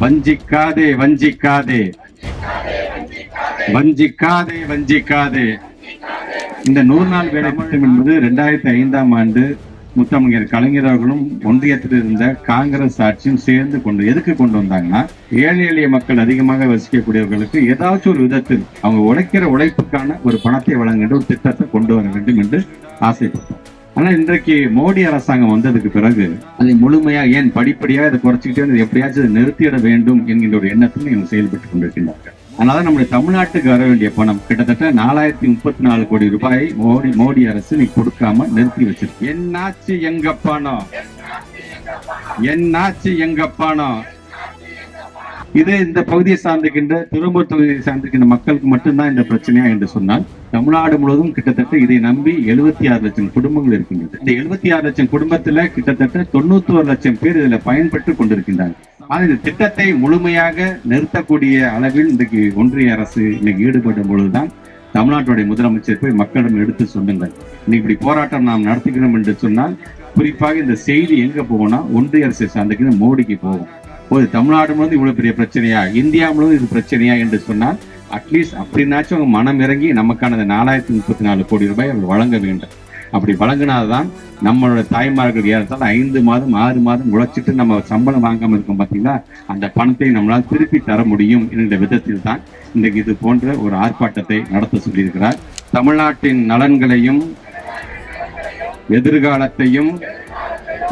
வஞ்சிக்காதே வஞ்சிக்காதே வஞ்சிக்காதே வஞ்சிக்காதே. இந்த 100 நாள் வேலை திட்டம் என்பது 2005ஆம் ஆண்டு முத்தமிழர் கலைஞர் அவர்களும் ஒன்றியத்தில் இருந்த காங்கிரஸ் ஆட்சியும் சேர்ந்து எதுக்கு கொண்டு வந்தாங்கன்னா, ஏழை எளிய மக்கள் அதிகமாக வசிக்கக்கூடியவர்களுக்கு ஏதாச்சும் ஒரு விதத்தில் அவங்க உழைக்கிற உழைப்புக்கான ஒரு பணத்தை வழங்குகின்ற ஒரு திட்டத்தை கொண்டு வர வேண்டும் என்று ஆசைப்பட்டோம். ஆனா இன்றைக்கு மோடி அரசாங்கம் வந்ததுக்கு பிறகு அதை முழுமையா ஏன் படிப்படியா இதை குறைச்சிக்கிட்டே எப்படியாச்சும் நிறுத்திட வேண்டும் என்கின்ற ஒரு எண்ணத்தில் இவங்க செயல்பட்டு கொண்டிருக்கின்றார்கள். அதனால நம்முடைய தமிழ்நாட்டுக்கு வர வேண்டிய பணம் கிட்டத்தட்ட 4034 கோடி ரூபாயை மோடி அரசு நீ கொடுக்காம நிறுத்தி வச்சிருக்கு. என்னாச்சு எங்க பணம், என்னாச்சு எங்க பணம்? இது இந்த பகுதியை சார்ந்திருக்கின்ற திருப்பூர் தொகுதியை சார்ந்திருக்கின்ற மக்களுக்கு மட்டும்தான் இந்த பிரச்சனையா என்று சொன்னால், தமிழ்நாடு முழுவதும் கிட்டத்தட்ட இதை நம்பி 76 லட்சம் குடும்பங்கள் இருக்கின்றது. இந்த 76 லட்சம் குடும்பத்துல கிட்டத்தட்ட 91 லட்சம் பேர் இதுல பயன்பெற்று கொண்டிருக்கின்றார்கள். இந்த திட்டத்தை முழுமையாக நிறுத்தக்கூடிய அளவில் இன்றைக்கு ஒன்றிய அரசு இன்னைக்கு ஈடுபடும் பொழுதுதான் தமிழ்நாட்டுடைய முதலமைச்சர் போய் மக்களிடம் எடுத்து சொல்லுங்கள், இப்படி போராட்டம் நாம் நடத்துகிறோம் என்று சொன்னால், குறிப்பாக இந்த செய்தி எங்க போகும்னா ஒன்றிய அரசை சார்ந்திருக்கிற மோடிக்கு போகும். ஒரு தமிழ்நாடு முழுவதும் இவ்வளவு பெரிய பிரச்சனையா, இந்தியா முழுவதும் இது பிரச்சனையா என்று சொன்னால், அட்லீஸ்ட் அப்படின்னாச்சும் அவங்க மனம் இறங்கி நமக்கான 4034 கோடி ரூபாய் அவர் வழங்க வேண்டும். அப்படி வழங்கினால்தான் நம்மளோட தாய்மார்கள் ஏறத்தால் 5 மாதம் 6 மாதம் உழைச்சிட்டு நம்ம சம்பளம் வாங்காம இருக்கோம் பார்த்தீங்களா, அந்த பணத்தை நம்மளால் திருப்பி தர முடியும் என்ற விதத்தில் தான் இன்றைக்கு இது போன்ற ஒரு ஆர்ப்பாட்டத்தை நடத்த சொல்லியிருக்கிறார். தமிழ்நாட்டின் நலன்களையும் எதிர்காலத்தையும்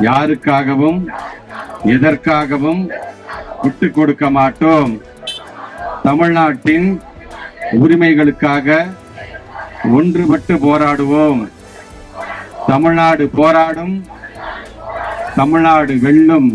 யாருக்காகவும் எதற்காகவும் விட்டு கொடுக்க மாட்டோம். தமிழ்நாட்டின் உரிமைகளுக்காக ஒன்றுபட்டு போராடுவோம். தமிழ்நாடு போராடும், தமிழ்நாடு வெல்லும்.